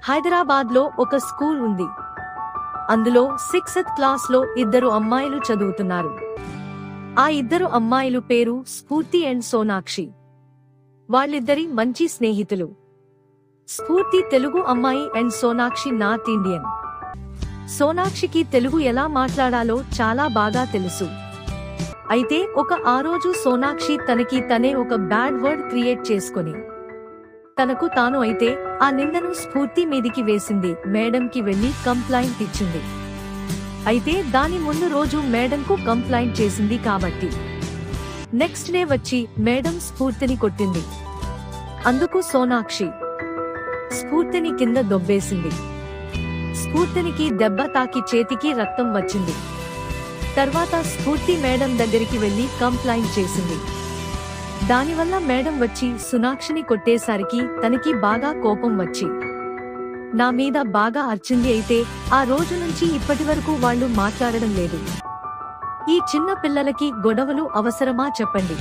హైదరాబాద్లో ఒక స్కూల్ ఉంది. అందులో 6th క్లాస్లో ఇద్దరు అమ్మాయిలు చదువుతున్నారు. ఆ ఇద్దరు అమ్మాయిలు పేరు స్ఫూర్తి అండ్ సోనాక్షి. వాళ్ళిద్దరి మంచి స్నేహితులు. స్ఫూర్తి తెలుగు అమ్మాయి అండ్ సోనాక్షి నార్త్ ఇండియన్. సోనాక్షికి తెలుగు ఎలా మాట్లాడాలో చాలా బాగా తెలుసు. అయితే ఆ రోజు సోనాక్షి తనకి తనే ఒక బ్యాడ్ వర్డ్ క్రియేట్ చేసుకొని తనకు తాను అయితే ఆ నిందను స్ఫూర్తి మీదికి వేసింది. మేడంకి వెళ్లి కంప్లైంట్ ఇచ్చింది. అయితే దాని ముందు రోజు మేడంకు కంప్లైంట్ చేసింది కాబట్టి నెక్స్ట్ డే వచ్చి మేడం స్ఫూర్తిని కొట్టింది. అందుకు సోనాక్షి స్ఫూర్తిని కింద దొబ్బేసింది. స్ఫూర్తినికి దెబ్బ తాకి చేతికి రక్తం వచ్చింది. తర్వాత స్ఫూర్తి మేడం దగ్గరికి వెళ్లి కంప్లైంట్ చేసింది. దానివల్ల మేడం వచ్చి సోనాక్షిని కొట్టేసరికి తనకి బాగా కోపం వచ్చి నా మీద బాగా అర్చింది. అయితే ఆ రోజు నుంచి ఇప్పటి వరకు వాళ్ళు మాట్లాడడం లేదు. ఈ చిన్న పిల్లలకి గొడవలు అవసరమా చెప్పండి.